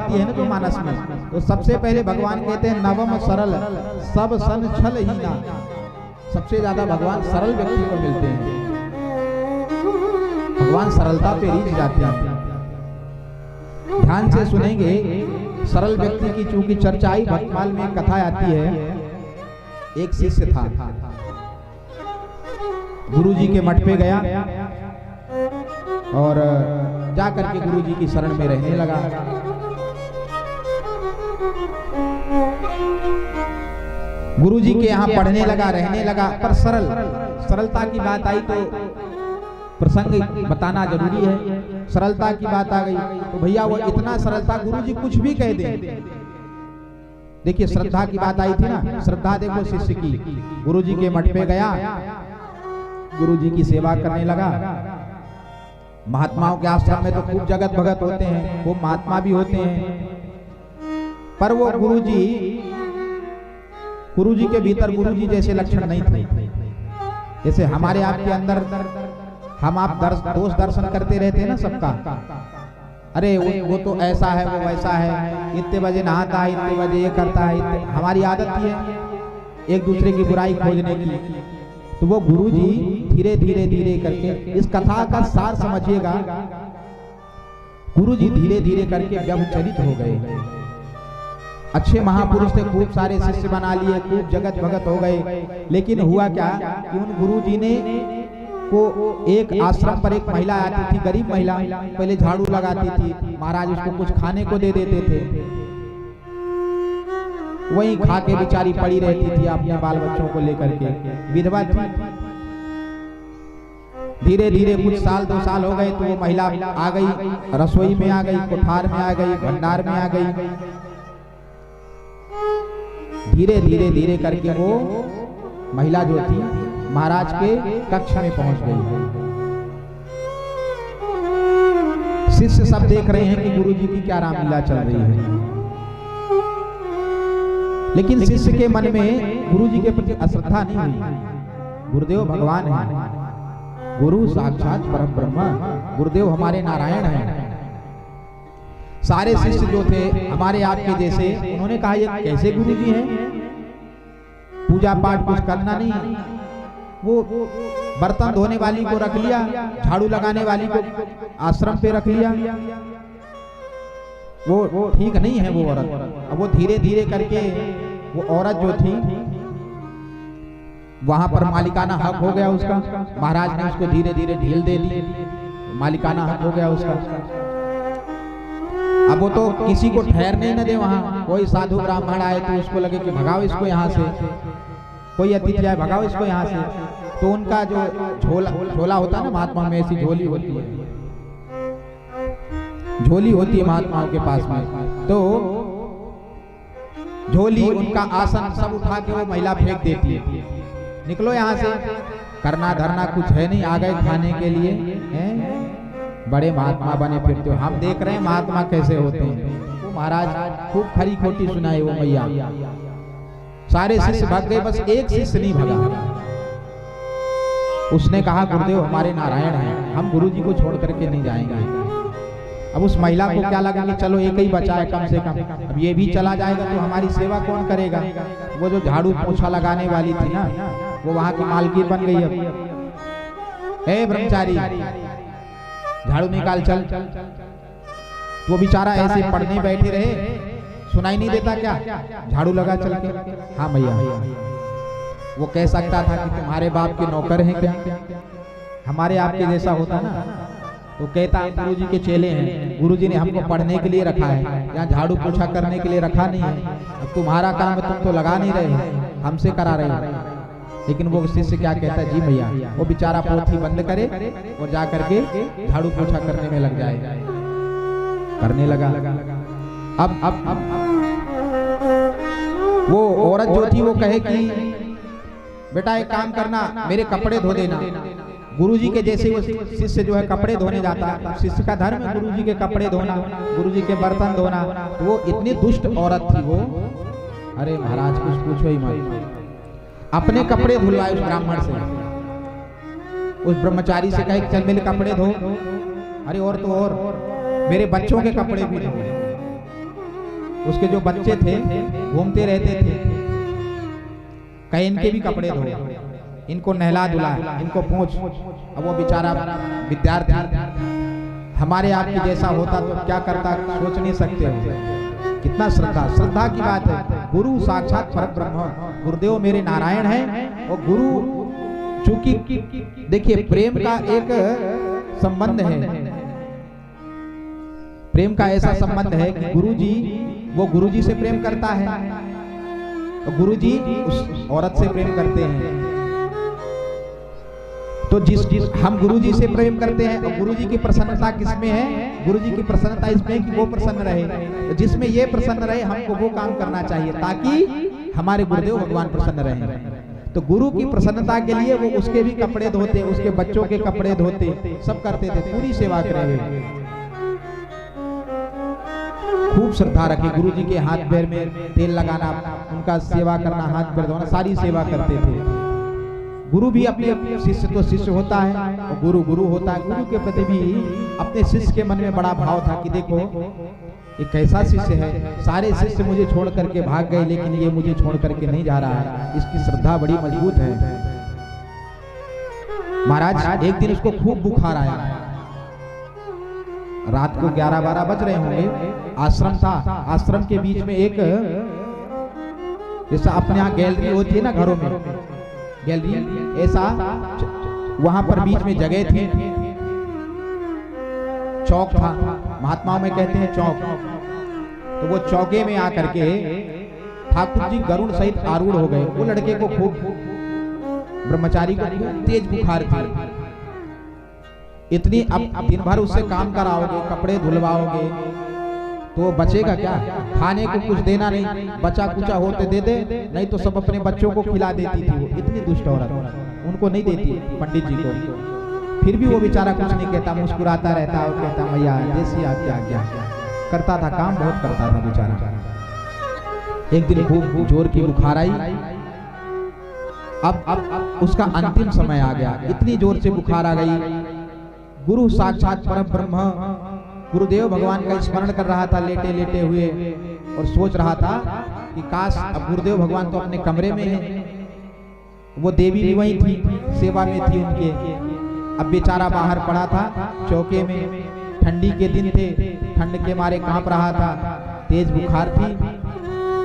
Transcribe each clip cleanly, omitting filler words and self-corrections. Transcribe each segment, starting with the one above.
भक्ति है ना जो मानस में, तो सबसे पहले भगवान कहते हैं नवम सरल सब सन छल ही ना। सबसे ज्यादा भगवान सरल व्यक्ति को मिलते हैं, भगवान सरलता पे रीझ जाते हैं। ध्यान से सुनेंगे, सरल व्यक्ति की चूंकि चर्चा आई, भक्तमाल में एक कथा आती है। एक शिष्य था, गुरु जी के मठ पे गया और जाकर के गुरु जी की शरण में रहने लगा। गुरु जी के यहाँ पढ़ने लगा, रहने लगा, पर सरलता की बात आई तो प्रसंग बताना जरूरी है। सरलता की बात आ गई तो भैया वो इतना सरलता, गुरु जी कुछ भी कह दे। देखिए श्रद्धा की बात आई थी ना, श्रद्धा देखो शिष्य की। गुरु जी के मठ पे गया, गुरु जी की सेवा करने लगा। महात्माओं के आश्रम में तो खूब जगत भगत होते हैं, वो महात्मा भी होते हैं, पर वो गुरु जी के भीतर गुरु जी जैसे लक्षण नहीं थे। जैसे हमारे आपके अंदर हम आप दोष दर्शन करते रहते हैं ना सबका, अरे वो तो ऐसा है, वो वैसा है, इतने बजे नहाता है, इतने बजे ये करता है, हमारी आदत ही है एक दूसरे की बुराई खोजने की। तो वो गुरु जी धीरे धीरे धीरे करके, इस कथा का सार समझिएगा, गुरु जी धीरे धीरे करके व्यभिचरित हो गए। अच्छे महापुरुष थे, खूब सारे शिष्य बना लिए, खूब जगत भगत हो गए। लेकिन हुआ क्या कि उन गुरु जी ने को एक आश्रम पर एक महिला आती थी, गरीब महिला, पहले झाड़ू लगाती थी, महाराज उसको कुछ खाने को दे देते थे, वहीं खा के बेचारी पड़ी रहती थी अपने बाल बच्चों को लेकर के, विधवा थी। धीरे धीरे कुछ साल 2 साल हो गए तो वो महिला आ गई, रसोई में आ गई, कोठार में आ गई, भंडार में आ गई। धीरे धीरे धीरे करके वो महिला जो थी महाराज के कक्ष में पहुंच गई। शिष्य सब देख रहे हैं कि गुरु जी की क्या रामलीला चल रही है, लेकिन शिष्य के मन में गुरु जी के प्रति अश्रद्धा नहीं हुई। गुरुदेव भगवान है, गुरु साक्षात परम ब्रह्म, गुरुदेव हमारे नारायण हैं। सारे शिष्य जो थे हमारे आपके जैसे, उन्होंने कहा ये कैसे गुरु जी हैं, पूजा पाठ कुछ करना नहीं, वो बर्तन धोने वाली को रख लिया, झाड़ू लगाने वाली को आश्रम पे रख लिया, वो ठीक नहीं है वो औरत। अब वो धीरे धीरे करके वो औरत जो थी वहां पर मालिकाना हक हो गया उसका, महाराज ने उसको धीरे धीरे ढील दे दी, मालिकाना हक हो गया उसका। अब वो तो किसी को ठहरने ही न दे, वहां कोई साधु ब्राह्मण आए तो उसको लगे कि भगाओ इसको यहाँ से, कोई अतिथि आए भगाओ इसको यहाँ से। तो उनका जो झोला होता है ना, महात्मा में ऐसी झोली होती है, झोली होती है महात्माओं के पास में, तो झोली उनका आसन सब उठा के वो महिला फेंक देती है, निकलो यहाँ से, करना धरना कुछ है नहीं, आ गए खाने के लिए हैं, बड़े महात्मा बने फिरते हो। हम देख रहे हैं महात्मा कैसे होते हैं। तो महाराज खूब खरी खोटी सुनाए वो मैया, सारे शिष्य भाग गए, बस एक शिष्य नहीं भगा। उसने कहा गुरुदेव हमारे नारायण हैं, हम गुरु जी को छोड़ करके नहीं जाएंगे। अब उस महिला को क्या लगा कि चलो एक ही बचा है कम से कम, अब ये भी चला जाएगा तो हमारी सेवा कौन करेगा। वो जो झाड़ू पोछा लगाने वाली थी ना, वो वहां की मालकिन बन गई। अब ए ब्रह्मचारी झाड़ू निकाल चल। वो बेचारा ऐसे पढ़ने बैठे रहे, सुनाई नहीं देता क्या, झाड़ू लगा चल के। हाँ भैया, वो कह सकता था कि तुम्हारे बाप के नौकर हैं क्या, हमारे आपके जैसा होता ना तो कहता गुरु जी के चेले हैं, गुरु जी ने हमको पढ़ने के लिए रखा है, यहाँ झाड़ू पोछा करने के लिए रखा नहीं है। अब तुम्हारा काम है, तुम तो लगा नहीं रहे, हमसे करा रहे हो। लेकिन वो शिष्य क्या कहता है, जी भैया, वो बेचारा पोथी बंद करे और जा करके झाड़ू पोछा करने में लग जाए। करने लगा। अब वो औरत जो थी वो कहे कि बेटा एक काम करना, मेरे कपड़े धो देना। गुरुजी के जैसे वो शिष्य जो है कपड़े धोने जाता है, शिष्य का धर्म है गुरुजी के कपड़े धोना, गुरुजी के बर्तन धोना। तो वो इतनी दुष्ट औरत थी वो, अरे महाराज कुछ पूछो ही मत, अपने कपड़े धुलवाए उस ब्राह्मण से, उस ब्रह्मचारी से कहे चल मेरे कपड़े धो। अरे और तो और मेरे बच्चों के कपड़े भी धो। उसके जो बच्चे थे घूमते रहते थे, कहे इनके भी कपड़े धो, इनको नहला धुला, इनको पोंछ। अब वो बेचारा विद्यार्थी हमारे आपके जैसा होता तो क्या करता, सोच नहीं सकते हो। कितना श्रद्धा की बात है। गुरु साक्षात परम ब्रह्म, गुरुदेव मेरे नारायण हैं। और गुरु चूंकि देखिए प्रेम का एक संबंध है, प्रेम का ऐसा संबंध है कि गुरु जी से प्रेम करता है और गुरु जी उस औरत से प्रेम करते हैं। तो जिस हम गुरु जी से प्रेम करते हैं और गुरु जी की प्रसन्नता किसमें है, गुरु जी की प्रसन्नता इसमें है कि वो प्रसन्न रहे। तो जिसमें ये प्रसन्न रहे हमको वो काम करना चाहिए ताकि हमारे गुरुदेव भगवान प्रसन्न रहे। तो गुरु की प्रसन्नता के लिए वो उसके भी कपड़े धोते, उसके बच्चों के कपड़े धोते, सब करते थे, पूरी सेवा करे हुए। खूब श्रद्धा रखे, गुरु जी के हाथ पैर में तेल लगाना, उनका सेवा करना, हाथ पैर धोना, सारी सेवा करते थे। गुरु भी अपने शिष्य तो शिष्य होता है और गुरु गुरु होता है। गुरु के प्रति भी अपने शिष्य के मन में बड़ा भाव था कि देखो ये कैसा शिष्य है, सारे शिष्य मुझे छोड़ करके भाग गए लेकिन ये मुझे छोड़ करके नहीं जा रहा है, इसकी श्रद्धा बड़ी मजबूत है। महाराज एक दिन उसको खूब बुखार आया, रात को 11-12 बज रहे होंगे, आश्रम था, आश्रम के बीच में एक जैसा अपने यहाँ गैलरी होती है ना घरों में, गैलरी ऐसा वहां पर बीच में जगह थी, चौक था, महात्माओं में कहते हैं चौक। तो वो चौके में आकर के ठाकुर जी गरुड़ सहित आरूढ़ हो गए। वो लड़के को खूब, ब्रह्मचारी को तेज बुखार थी, इतनी अब दिन भर उससे काम कराओगे, कपड़े धुलवाओगे तो बचेगा क्या, खाने को कुछ देना नहीं, बचा कुचा होते दे दे, नहीं तो सब अपने बच्चों को खिला देती थी। वो इतनी दुष्ट औरत, उनको नहीं देती पंडित जी को। फिर भी वो बेचारा कुछ नहीं कहता, मुस्कुराता रहता और कहता मैया जैसी आपकी आज्ञा, करता था, काम बहुत करता था बेचारा। एक दिन खूब जोर की बुखार आई, अब उसका अंतिम समय आ गया, इतनी जोर से बुखार आ गई। गुरु साक्षात परम ब्रह्म गुरुदेव भगवान का स्मरण कर रहा था लेटे लेटे हुए और सोच रहा था कि काश अब गुरुदेव भगवान तो अपने कमरे में हैं, वो देवी भी वहीं थी, सेवा में थी उनके। अब बेचारा बाहर पड़ा था चौके में, ठंडी के दिन थे, ठंड के मारे कांप रहा था, तेज बुखार थी।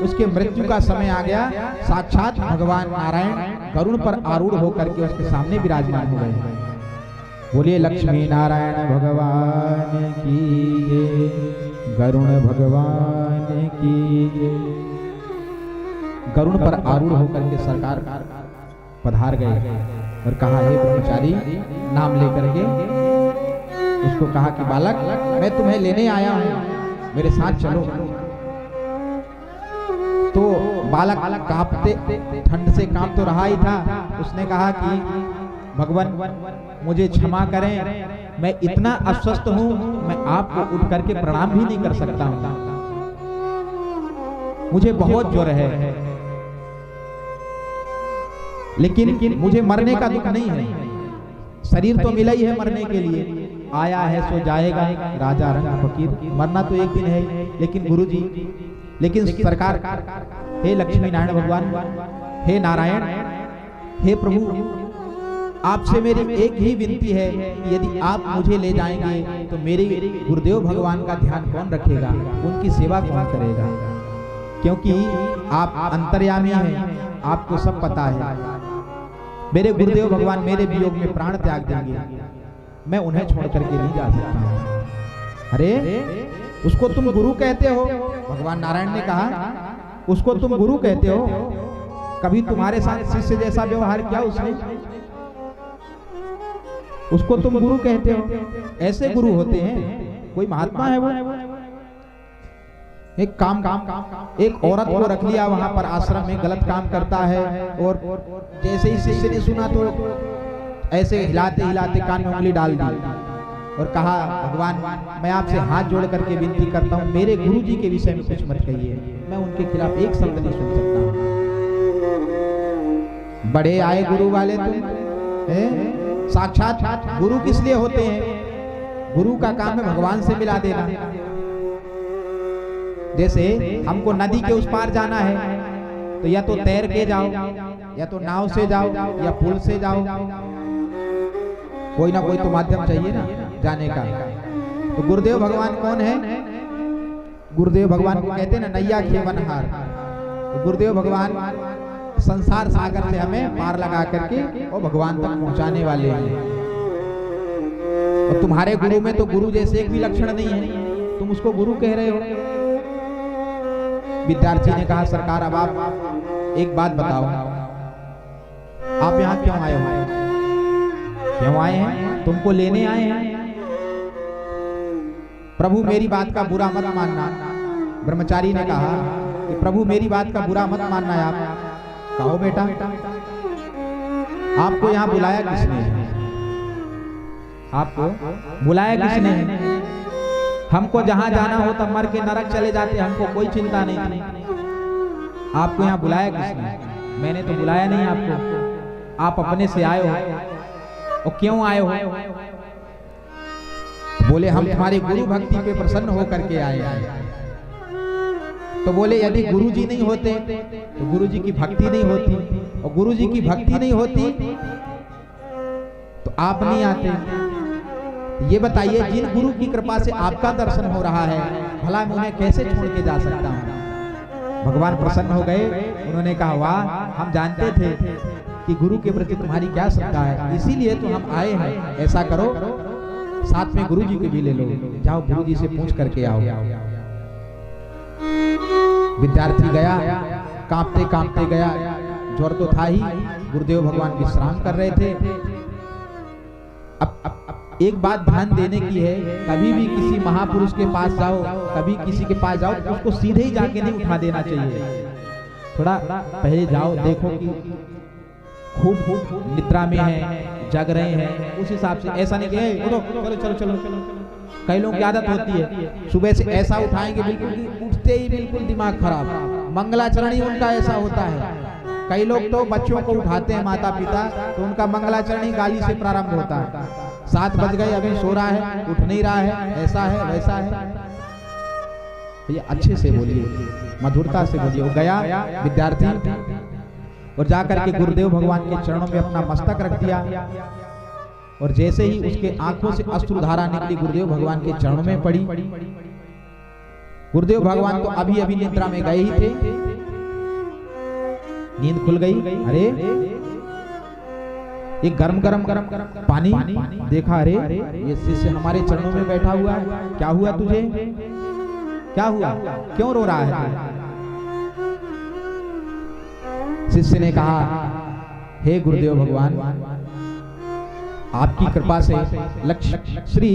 उसके मृत्यु का समय आ गया, साक्षात भगवान नारायण गरुड़ पर आरूढ़ होकर के उसके सामने विराजमान हो गए। बोलिए लक्ष्मी नारायण भगवान की जय, गरुड़ भगवान की जय। गरुड़ पर आरूढ़ होकर के सरकार पधार गए और कहा हे ब्रह्मचारी, नाम लेकर के उसको कहा कि बालक मैं तुम्हें लेने आया हूं, मेरे साथ चलो। तो बालक कांपते, ठंड से कांप तो रहा ही था। उसने कहा कि भगवान मुझे क्षमा करें, मैं इतना अस्वस्थ हूं, मैं आपको उठ करके प्रणाम भी नहीं कर सकता हूं, मुझे बहुत ज्वर है, लेकिन मुझे मरने का दुख नहीं है, शरीर तो मिला ही है मरने के लिए, आया है सो जाएगा, राजा रंग फकीर, मरना तो एक दिन है। लेकिन गुरुजी, लेकिन सरकार, हे लक्ष्मी नारायण भगवान, हे नारायण, हे प्रभु, आपसे मेरी एक ही विनती है कि यदि आप मुझे ले जाएंगे तो मेरे गुरुदेव भगवान का ध्यान कौन रखेगा, उनकी सेवा कौन करेगा, क्योंकि आप अंतर्यामी हैं, आपको सब पता है। मेरे गुरुदेव भगवान मेरे वियोग में प्राण त्याग देंगे, मैं उन्हें छोड़ करके नहीं जा सकता। अरे उसको तुम गुरु कहते हो, भगवान नारायण ने कहा उसको तुम गुरु कहते हो, कभी तुम्हारे साथ शिष्य जैसा व्यवहार किया उसने, उसको तुम गुरु कहते हो। ऐसे गुरु होते हैं, कोई महात्मा है वो, एक काम एक औरत को रख लिया वहां पर आश्रम में, गलत काम करता है, और जैसे ही शिष्य ने सुना तो ऐसे हिलाते हिलाते कान में उंगली डाल दी और कहा भगवान मैं आपसे हाथ जोड़ करके विनती करता हूँ, मेरे गुरु जी के विषय में कुछ मत कहिए, मैं उनके खिलाफ एक शब्द नहीं सुन सकता। बड़े आए गुरु वाले तुम, साक्षात गुरु किस लिए होते हैं, गुरु का काम है भगवान से मिला देना। जैसे हमको नदी के उस पार जाना है तो या तो तैर के जाओ, या तो नाव से जाओ, या पुल से जाओ, कोई ना कोई तो माध्यम चाहिए ना जाने का। तो गुरुदेव भगवान कौन है? गुरुदेव भगवान को कहते हैं ना नैया खेवनहार। तो गुरुदेव भगवान संसार सागर से हमें पार लगा करके और भगवान तक पहुंचाने वाले हैं। और तुम्हारे गुरु में तो गुरु जैसे एक भी लक्षण नहीं है, तुम उसको गुरु कह रहे हो। विद्यार्थी ने कहा सरकार अब आप एक बात बताओ, आप यहाँ क्यों आए हो? क्यों आए हैं? तुमको लेने आए हैं। प्रभु मेरी बात का बुरा मत मानना। ब्रह्मचारी ने कहा कि प्रभु मेरी बात का बुरा मत मानना। आप कहो बेटा, आपको यहाँ बुलाया किसने है? आपको बुलाया किसने है? हमको जहां जाना हो तब मर के नरक चले जाते, हमको कोई चिंता नहीं थी। आपको यहाँ बुलाया किसने? मैंने तो बुलाया नहीं आपको, आप अपने से आए हो। और क्यों आए हो? बोले हम तुम्हारी गुरु भक्ति पे प्रसन्न होकर के आए हैं। तो बोले यदि गुरु जी नहीं होते तो गुरु जी की भक्ति नहीं होती, और गुरु जी की भक्ति नहीं होती तो आप नहीं आते। ये बताइए जिन गुरु की कृपा से आपका दर्शन हो रहा है, भला मैं उन्हें कैसे छोड़ के जा सकता हूँ? भगवान प्रसन्न हो गए। उन्होंने कहा वाह, हम जानते थे कि गुरु के प्रति तुम्हारी क्या श्रद्धा है, इसीलिए तो हम आए हैं। ऐसा करो साथ में गुरु जी को भी ले लो, जाओ गुरु जी से पूछ करके आओ। विद्यार्थी गया, कांपते कांपते गया, ज्वर तो था ही। गुरुदेव भगवान विश्राम कर रहे थे। अब एक बात ध्यान देने की है, कभी भी किसी महापुरुष के पास जाओ, कभी किसी के पास जाओ तो उसको सीधे ही जाके नहीं उठा देना चाहिए। थोड़ा पहले जाओ, देखो कि खूब निद्रा में है, जग रहे हैं, उस हिसाब से। ऐसा नहीं कि उठो चलो चलो चलो चलो। कई लोगों की आदत होती है सुबह से ऐसा उठाएंगे बिल्कुल उठते ही बिल्कुल दिमाग खराब। मंगलाचरण ही उनका ऐसा होता है। कई लोग तो बच्चों को उठाते हैं माता पिता, तो उनका मंगलाचरण ही गाली से प्रारंभ होता है। 7 बज गए, अभी सो रहा है, उठ नहीं रहा है, ऐसा है वैसा है। ये अच्छे से बोलिए, मधुरता से बोलिए। वो गया विद्यार्थी और जाकर के गुरुदेव भगवान के चरणों में अपना मस्तक रख दिया, और जैसे ही उसके आंखों से अश्रुधारा निकली गुरुदेव भगवान के चरणों में पड़ी। गुरुदेव भगवान तो अभी अभी निद्रा में गए ही थे, नींद खुल गई। अरे ये गरम गरम गरम पानी देखा, अरे ये शिष्य हमारे चरणों में बैठा हुआ है। क्या हुआ तुझे? क्या हुआ? क्यों रो रहा है? शिष्य ने कहा हे गुरुदेव भगवान, आपकी कृपा से श्री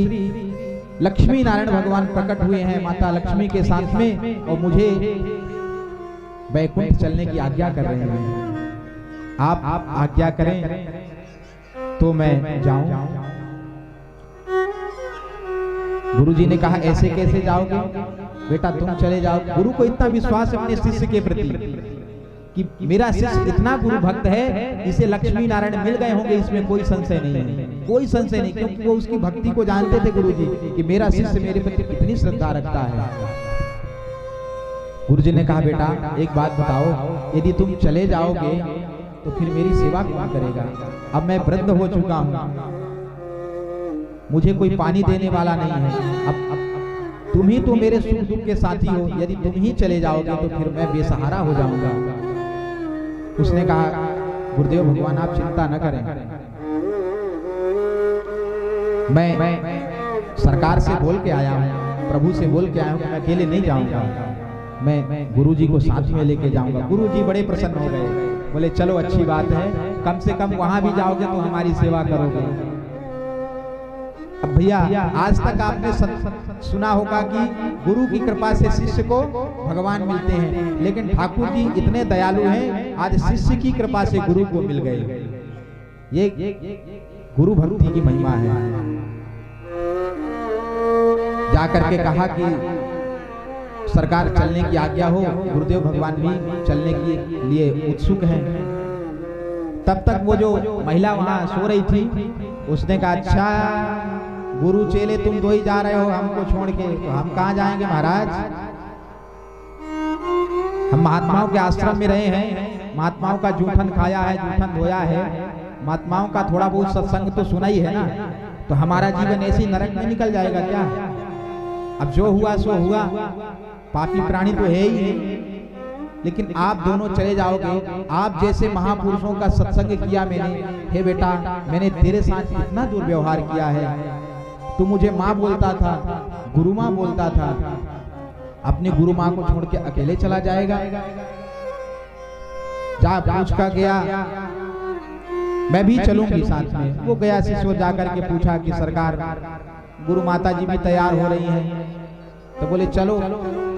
लक्ष्मी नारायण भगवान प्रकट हुए हैं माता लक्ष्मी के साथ में, और मुझे वैकुंठ चलने की आज्ञा कर रहे हैं। आप आज्ञा करें तो मैं जाऊं। गुरुजी ने कहा ऐसे कैसे जाओगे बेटा, तुम चले जाओ। गुरु को इतना विश्वास है अपने शिष्य के प्रति कि मेरा शिष्य इतना गुरु भक्त है, इसे लक्ष्मी नारायण मिल गए होंगे, इसमें कोई संशय नहीं है, कोई संशय नहीं। क्योंकि वो उसकी भक्ति को जानते थे गुरुजी कि मेरा शिष्य मेरे प्रति कितनी श्रद्धा रखता है। गुरुजी ने कहा बेटा एक बात बताओ, यदि तुम चले जाओगे तो फिर मेरी सेवा कौन करेगा? अब मैं वृद्ध हो चुका हूँ, मुझे कोई पानी देने वाला नहीं है। अब तुम ही तो मेरे सुख दुख के साथी हो, यदि तुम ही चले जाओगे तो फिर मैं बेसहारा हो जाऊंगा। उसने कहा गुरुदेव भगवान आप चिंता न करें, मैं सरकार से बोल के आया हूँ, प्रभु से बोल के आया हूँ कि मैं अकेले नहीं जाऊंगा, मैं गुरुजी को साथ में लेके जाऊंगा। गुरुजी बड़े प्रसन्न हो गए, बोले चलो अच्छी बात है, कम से कम वहां भी जाओगे तो हमारी सेवा करोगे। अब भैया आज तक आपने सुना होगा कि गुरु की कृपा से शिष्य को भगवान मिलते हैं, लेकिन ठाकुर जी इतने दयालु हैं, आज शिष्य की कृपा से गुरु को मिल गए। ये गुरु भक्ति की महिमा है। जाकर के कहा कि सरकार चलने की आज्ञा हो, गुरुदेव भगवान भी चलने के लिए उत्सुक हैं। तब तक वो जो महिला वहां सो रही थी, उसने कहा अच्छा गुरु चेले तुम दो ही जा रहे हो हमको छोड़ के, तो हम कहाँ जाएंगे महाराज, हम महात्माओं के आश्रम में रहे हैं, महात्माओं का जूठन खाया है, जूठन धोया है, महात्माओं का थोड़ा बहुत सत्संग तो सुना ही है ना, तो हमारा जीवन ऐसे ही नरक में निकल जाएगा क्या? अब जो हुआ सो हुआ, पापी प्राणी तो है ही, लेकिन आप दोनों चले जाओगे। आप जैसे महापुरुषों का सत्संग किया मैंने, हे बेटा मैंने तेरे साथ कितना दुर्व्यवहार किया है, तू मुझे माँ बोलता था, गुरु माँ बोलता था, अपनी गुरु माँ को छोड़ के अकेले चला जाएगा? जा पूछ का गया, मैं भी चलूंगी साथ में। वो गया, शिष्य जाकर के पूछा कि सरकार गुरु माता जी भी तैयार हो रही हैं, तो बोले चलो,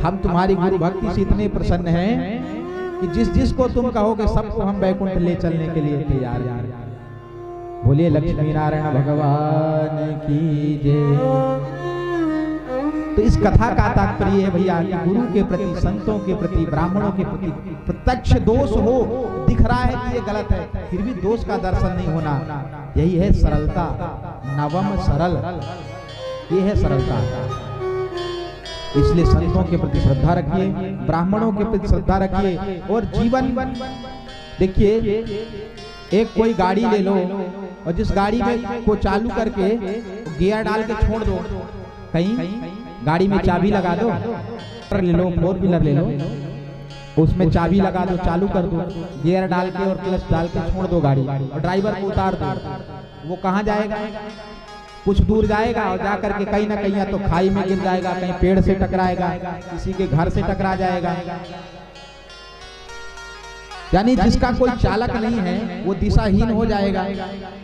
हम तुम्हारी गुरु भक्ति से इतने प्रसन्न हैं कि जिस जिस को तुम कहोगे सबको हम वैकुंठ ले चलने के लिए तैयार हैं। बोलिए लक्ष्मी नारायण भगवान की जय। तो इस कथा का तात्पर्य है भैया कि गुरु के प्रति, संतों के प्रति, ब्राह्मणों के प्रति प्रत्यक्ष दोष हो, दिख रहा है कि ये गलत है, फिर भी दोष का दर्शन नहीं होना, यही है सरलता, नवम सरल, ये है सरलता। इसलिए संतों के प्रति श्रद्धा रखिए, ब्राह्मणों के प्रति श्रद्धा रखिए, और जीवन देखिए, एक कोई गाड़ी ले लो और जिस गाड़ी में को चालू करके गियर डाल के छोड़ दो, कहीं गाड़ी में चाबी लगा दो, ले लो, 4 व्हीलर ले लो, उसमें चाबी लगा दो, चालू कर दो, गियर डाल के और क्लच डाल के छोड़ दो गाड़ी, और ड्राइवर को उतार दो, वो कहाँ जाएगा? कुछ दूर जाएगा और जाकर के कहीं ना कहीं या तो खाई में गिर जाएगा, कहीं पेड़ से टकराएगा, किसी के घर से टकरा जाएगा। यानी जिसका कोई चालक नहीं है वो दिशाहीन हो जाएगा,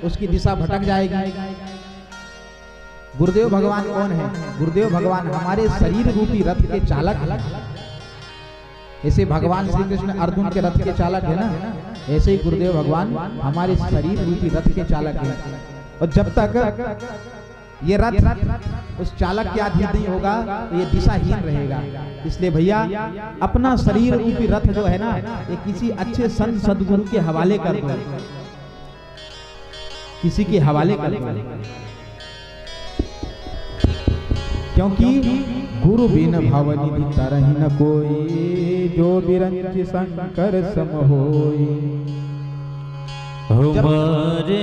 उसकी दिशा भटक जाएगी। गुरुदेव भगवान कौन है? गुरुदेव भगवान हमारे शरीर रूपी रथ के चालक हैं। ऐसे भगवान श्री कृष्ण अर्जुन के रथ के चालक है ना, ऐसे ही गुरुदेव भगवान हमारे शरीर रूपी रथ के चालक हैं। और जब तक ये रथ उस चालक के अधीन नहीं होगा तो ये दिशाहीन रहेगा। इसलिए भैया अपना शरीर रूपी रथ जो है ना, ये किसी अच्छे संत सदगुरु के हवाले कर दो, किसी के हवाले कर दो, क्योंकि गुरु बिन भवनिधि तरहि न कोई, जो बिरंच शंकर सम होई। हमारे